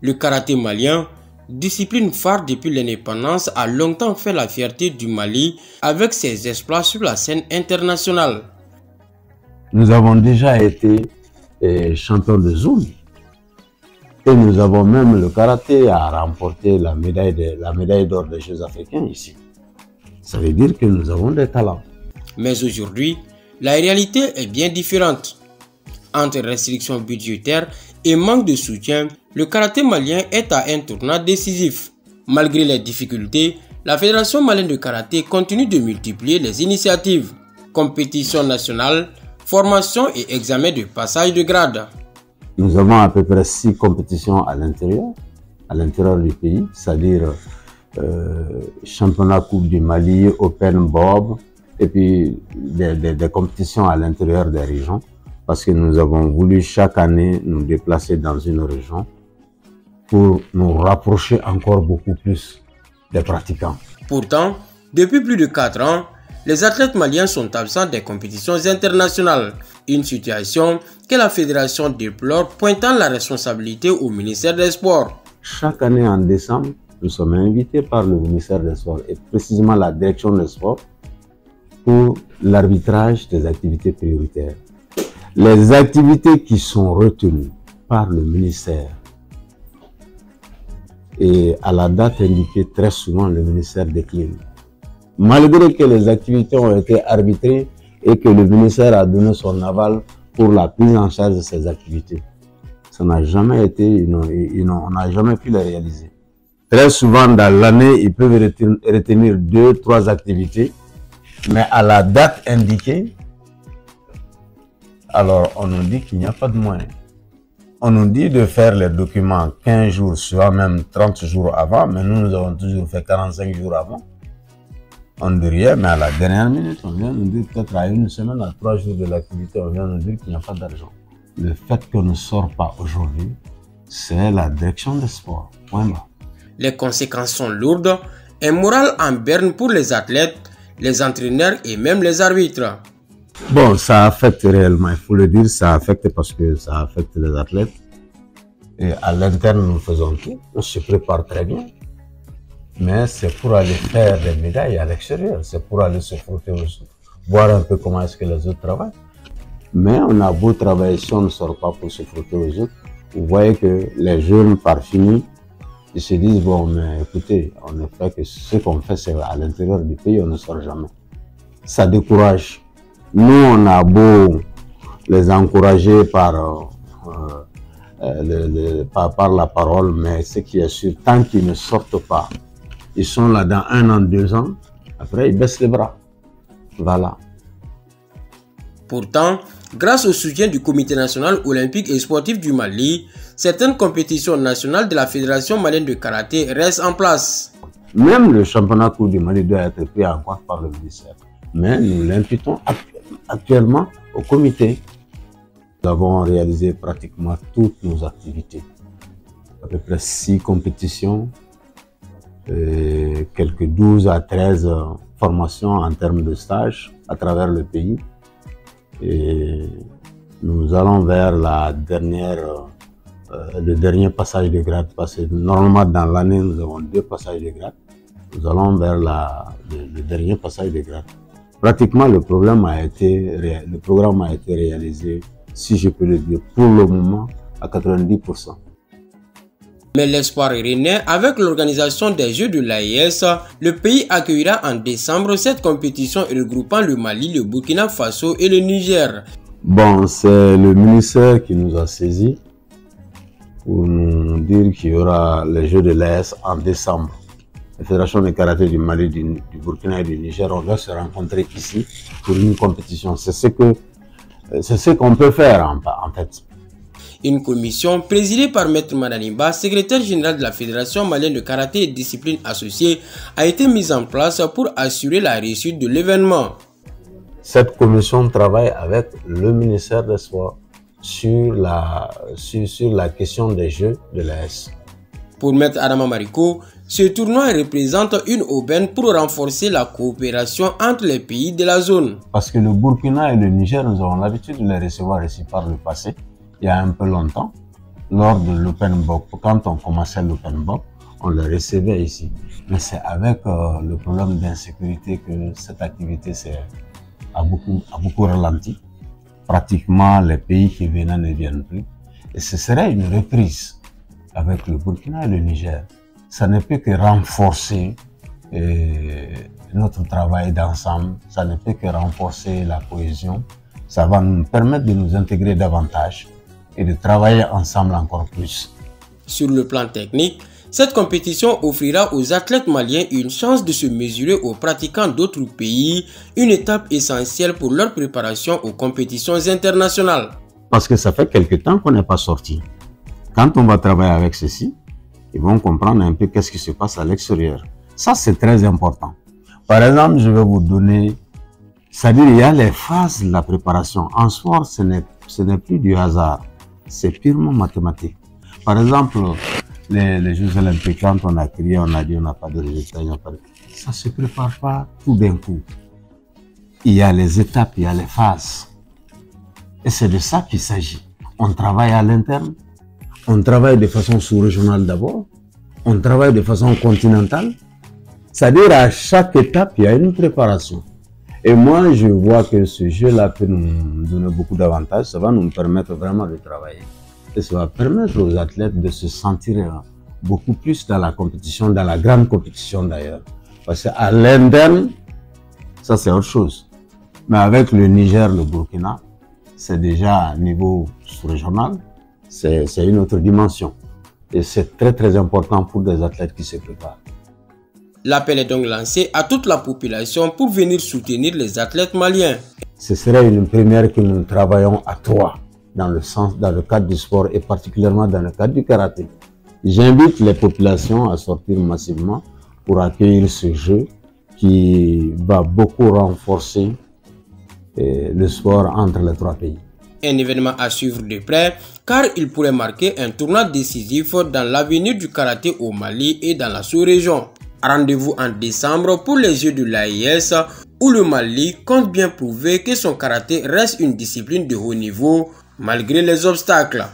Le karaté malien, discipline phare depuis l'indépendance, a longtemps fait la fierté du Mali avec ses exploits sur la scène internationale. Nous avons déjà été champions de zone et nous avons même le karaté à remporter la médaille d'or des Jeux africains ici. Ça veut dire que nous avons des talents. Mais aujourd'hui, la réalité est bien différente. Entre restrictions budgétaires et manque de soutien, le karaté malien est à un tournant décisif. Malgré les difficultés, la Fédération malienne de karaté continue de multiplier les initiatives, compétitions nationales, formation et examen de passage de grade. Nous avons à peu près 6 compétitions à l'intérieur du pays, c'est-à-dire championnat Coupe du Mali, Open Bob, et puis des compétitions à l'intérieur des régions, parce que nous avons voulu chaque année nous déplacer dans une région pour nous rapprocher encore beaucoup plus des pratiquants. Pourtant, depuis plus de 4 ans, les athlètes maliens sont absents des compétitions internationales, une situation que la fédération déplore, pointant la responsabilité au ministère des Sports. Chaque année en décembre, nous sommes invités par le ministère des Sports et précisément la direction des Sports pour l'arbitrage des activités prioritaires. Les activités qui sont retenues par le ministère et à la date indiquée, très souvent le ministère décline. Malgré que les activités ont été arbitrées et que le ministère a donné son aval pour la prise en charge de ces activités, ça n'a jamais été, on n'a jamais pu les réaliser. Très souvent dans l'année, ils peuvent retenir 2-3 activités, mais à la date indiquée, alors on nous dit qu'il n'y a pas de moyens. On nous dit de faire les documents 15 jours, soit même 30 jours avant, mais nous avons toujours fait 45 jours avant. On ne dit rien, mais à la dernière minute, on vient nous dire peut-être à 1 semaine, à 3 jours de l'activité, on vient nous dire qu'il n'y a pas d'argent. Le fait qu'on ne sort pas aujourd'hui, c'est la direction des sports. Point bas. Les conséquences sont lourdes, un moral en berne pour les athlètes, les entraîneurs et même les arbitres. Bon, ça affecte réellement, il faut le dire, ça affecte parce que ça affecte les athlètes. Et à l'interne, nous faisons tout, on se prépare très bien. Mais c'est pour aller faire des médailles à l'extérieur, c'est pour aller se frotter aux autres, voir un peu comment est-ce que les autres travaillent. Mais on a beau travailler si on ne sort pas pour se frotter aux autres, vous voyez que les jeunes par fini, ils se disent, bon, mais écoutez, on ne fait que ce qu'on fait, c'est à l'intérieur du pays, on ne sort jamais. Ça décourage. Nous, on a beau les encourager par la parole, mais ce qui est sûr, tant qu'ils ne sortent pas, ils sont là dans 1 an, 2 ans, après ils baissent les bras. Voilà. Pourtant, grâce au soutien du Comité national olympique et sportif du Mali, certaines compétitions nationales de la Fédération malienne de karaté restent en place. Même le championnat Coupe du Mali doit être pris en compte par le ministère. Mais nous l'imputons actuellement au comité. Nous avons réalisé pratiquement toutes nos activités. À peu près 6 compétitions, quelques 12 à 13 formations en termes de stage à travers le pays. Et nous allons vers la le dernier passage de grade, parce que normalement dans l'année nous avons 2 passages de grade. Nous allons vers le dernier passage de grade. Pratiquement le programme a été réalisé, si je peux le dire, pour le moment à 90%. Mais l'espoir est rené avec l'organisation des Jeux de l'AES. Le pays accueillera en décembre cette compétition regroupant le Mali, le Burkina Faso et le Niger. Bon, c'est le ministère qui nous a saisis pour nous dire qu'il y aura les Jeux de l'AES en décembre. La Fédération de karaté du Mali, du Burkina et du Niger, on doit se rencontrer ici pour une compétition. C'est ce qu'on peut faire en fait. Une commission présidée par Maître Mananiba, secrétaire général de la Fédération malienne de karaté et disciplines associées, a été mise en place pour assurer la réussite de l'événement. Cette commission travaille avec le ministère des Sports sur la question des Jeux de l'AES. Pour Maître Adama Mariko, ce tournoi représente une aubaine pour renforcer la coopération entre les pays de la zone. Parce que le Burkina et le Niger, nous avons l'habitude de les recevoir ici par le passé, il y a un peu longtemps. lors de l'Open Box. Quand on commençait l'Open Box, on le recevait ici. Mais c'est avec le problème d'insécurité que cette activité a beaucoup ralenti. Pratiquement, les pays qui venaient ne viennent plus. Et ce serait une reprise avec le Burkina et le Niger. Ça ne peut que renforcer notre travail d'ensemble. Ça ne peut que renforcer la cohésion. Ça va nous permettre de nous intégrer davantage et de travailler ensemble encore plus. Sur le plan technique, cette compétition offrira aux athlètes maliens une chance de se mesurer aux pratiquants d'autres pays, une étape essentielle pour leur préparation aux compétitions internationales. Parce que ça fait quelque temps qu'on n'est pas sorti. Quand on va travailler avec ceci, ils vont comprendre un peu qu'est-ce qui se passe à l'extérieur. Ça, c'est très important. Par exemple, je vais vous donner, c'est-à-dire il y a les phases de la préparation. En sport, ce n'est plus du hasard, c'est purement mathématique. Par exemple, les Jeux Olympiques, quand on a crié, on a dit on n'a pas de résultats, ça ne se prépare pas tout d'un coup. Il y a les étapes, il y a les phases. Et c'est de ça qu'il s'agit. On travaille à l'interne, on travaille de façon sous-régionale d'abord, on travaille de façon continentale. C'est-à-dire à chaque étape, il y a une préparation. Et moi, je vois que ce jeu-là peut nous donner beaucoup d'avantages. Ça va nous permettre vraiment de travailler. Et ça va permettre aux athlètes de se sentir beaucoup plus dans la compétition, dans la grande compétition d'ailleurs. Parce qu'à l'interne, ça c'est autre chose. Mais avec le Niger, le Burkina, c'est déjà à niveau sous-régional, c'est une autre dimension. Et c'est très très important pour des athlètes qui se préparent. L'appel est donc lancé à toute la population pour venir soutenir les athlètes maliens. Ce serait une première que nous travaillons à trois dans le cadre du sport et particulièrement dans le cadre du karaté. J'invite les populations à sortir massivement pour accueillir ce jeu qui va beaucoup renforcer le sport entre les trois pays. Un événement à suivre de près car il pourrait marquer un tournant décisif dans l'avenir du karaté au Mali et dans la sous-région. Rendez-vous en décembre pour les Jeux de l'AES où le Mali compte bien prouver que son karaté reste une discipline de haut niveau malgré les obstacles.